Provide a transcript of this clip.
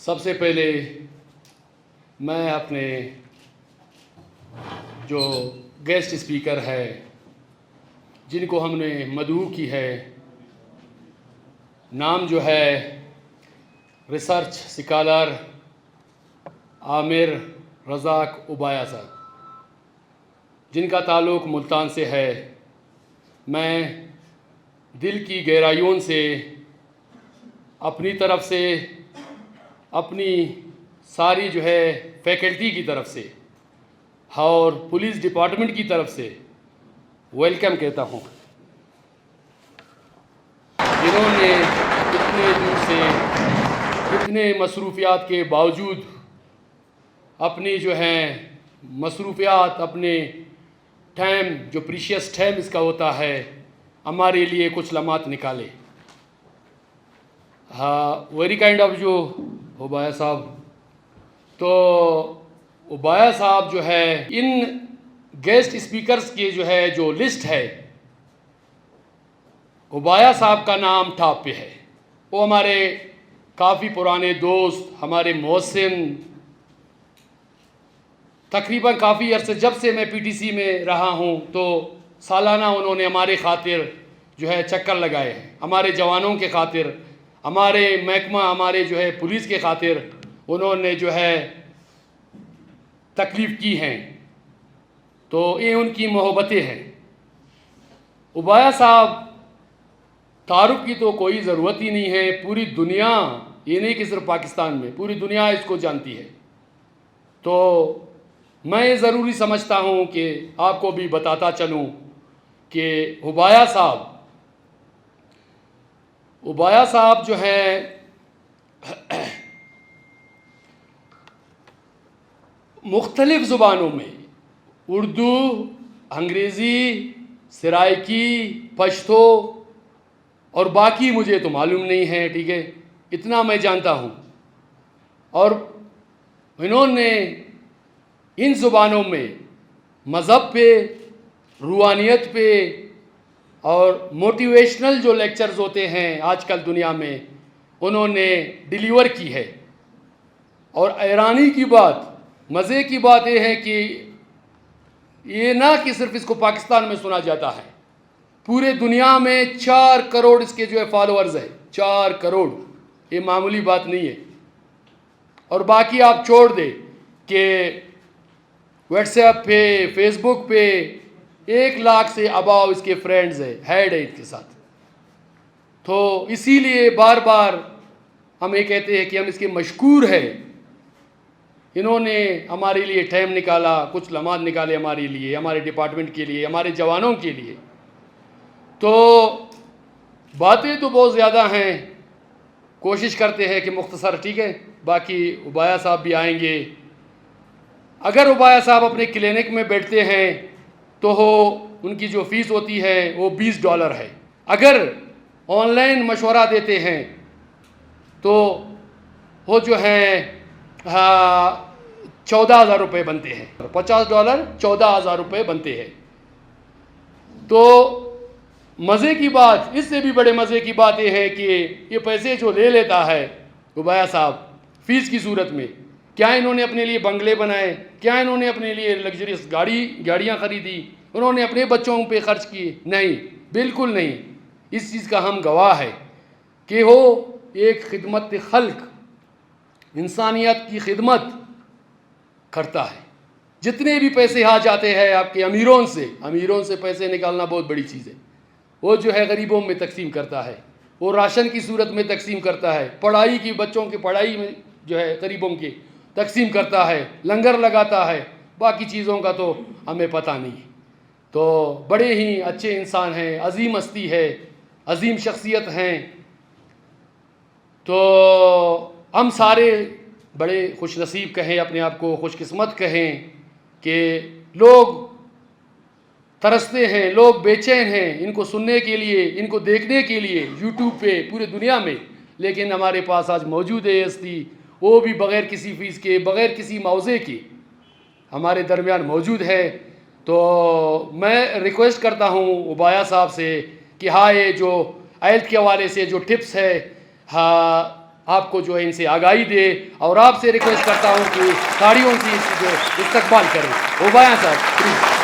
सबसे पहले मैं अपने जो गेस्ट स्पीकर है जिनको हमने मदऊ की है, नाम जो है रिसर्च स्कॉलर आमिर रज़ाक उबाया साहब, जिनका ताल्लुक़ मुल्तान से है, मैं दिल की गहराइयों से अपनी तरफ से, अपनी सारी जो है फैकल्टी की तरफ से और पुलिस डिपार्टमेंट की तरफ से वेलकम कहता हूँ, जिन्होंने इतने दूर से, इतने मसरूफ़ियात के बावजूद अपनी जो है मसरूफ़ियात, अपने टाइम जो प्रीशियस टाइम इसका होता है, हमारे लिए कुछ लम्हात निकाले। हाँ, वेरी काइंड ऑफ जो उबाया साहब। तो उबाया साहब जो है इन गेस्ट स्पीकर्स के जो है जो लिस्ट है, उबाया साहब का नाम टॉप पे है। वो हमारे काफ़ी पुराने दोस्त, हमारे मोहसिन, तकरीबन काफ़ी अरसे जब से मैं पीटीसी में रहा हूँ तो सालाना उन्होंने हमारे खातिर जो है चक्कर लगाए हैं, हमारे जवानों के खातिर, हमारे महकमा, हमारे जो है पुलिस के खातिर उन्होंने जो है तकलीफ़ की हैं। तो ये उनकी मोहब्बतें हैं। उबाया साहब तारुफ की तो कोई ज़रूरत ही नहीं है, पूरी दुनिया, ये नहीं कि सिर्फ पाकिस्तान में, पूरी दुनिया इसको जानती है। तो मैं ये ज़रूरी समझता हूँ कि आपको भी बताता चलूँ कि उबाया साहब जो है मुख्तलिफ़ ज़ुबानों में, उर्दू, अंग्रेज़ी, सराइकी, पश्तो और बाकी मुझे तो मालूम नहीं है, ठीक है, इतना मैं जानता हूँ। और इन्होंने इन ज़ुबानों में मज़हब पे, रूहानियत पे और मोटिवेशनल जो लेक्चर्स होते हैं आजकल दुनिया में, उन्होंने डिलीवर की है। और हैरानी की बात, मज़े की बात यह है कि ये ना कि सिर्फ इसको पाकिस्तान में सुना जाता है, पूरे दुनिया में 4 करोड़ इसके जो है फॉलोअर्स है, 4 करोड़, ये मामूली बात नहीं है। और बाकी आप छोड़ दें कि व्हाट्सएप पे, फेसबुक पे 1 लाख से अबाव इसके फ्रेंड्स है, हेड है इनके साथ। तो इसीलिए बार बार हम ये कहते हैं कि हम इसके मशकूर हैं, इन्होंने हमारे लिए टाइम निकाला, कुछ लम्हात निकाले हमारे लिए, हमारे डिपार्टमेंट के लिए, हमारे जवानों के लिए। तो बातें तो बहुत ज़्यादा हैं, कोशिश करते हैं कि मुख्तसर, ठीक है। बाकी उबाया साहब भी आएंगे। अगर उबाया साहब अपने क्लिनिक में बैठते हैं तो उनकी जो फ़ीस होती है वो $20 है। अगर ऑनलाइन मशवरा देते हैं तो वो जो है 14,000 रुपये बनते हैं, $50 14,000 रुपये बनते हैं। तो मज़े की बात, इससे भी बड़े मज़े की बात यह है कि ये पैसे जो ले लेता है उबाया साहब फ़ीस की सूरत में, क्या इन्होंने अपने लिए बंगले बनाए, क्या इन्होंने अपने लिए लग्जरियस गाड़ियाँ ख़रीदी, उन्होंने अपने बच्चों पे ख़र्च किए? नहीं, बिल्कुल नहीं। इस चीज़ का हम गवाह है कि वो एक खिदमत खल्क, इंसानियत की खिदमत करता है। जितने भी पैसे आ जाते हैं आपके अमीरों से पैसे निकालना बहुत बड़ी चीज़ है। वो जो है गरीबों में तकसीम करता है, वो राशन की सूरत में तकसीम करता है, पढ़ाई की, बच्चों की पढ़ाई में जो है गरीबों की तकसीम करता है, लंगर लगाता है। बाकी चीज़ों का तो हमें पता नहीं। तो बड़े ही अच्छे इंसान हैं, अजीम हस्ती है, अजीम शख्सियत हैं। तो हम सारे बड़े खुशनसीब कहें, अपने आप को खुशकिस्मत कहें कि लोग तरसते हैं, लोग बेचैन हैं इनको सुनने के लिए, इनको देखने के लिए यूट्यूब पे पूरी दुनिया में। लेकिन हमारे पास आज मौजूद है हस्ती, वो भी बग़ैर किसी फ़ीस के, बग़ैर किसी मुआवजे के हमारे दरमियान मौजूद है। तो मैं रिक्वेस्ट करता हूँ उबाया साहब से कि हाँ, ये जो हेल्थ के हवाले से जो टिप्स है, हाँ, आपको जो है इनसे आगाही दे, और आपसे रिक्वेस्ट करता हूँ कि ताड़ियों से इसकी जो इस्तकबाल करें। ओबाया साहब प्लीज़।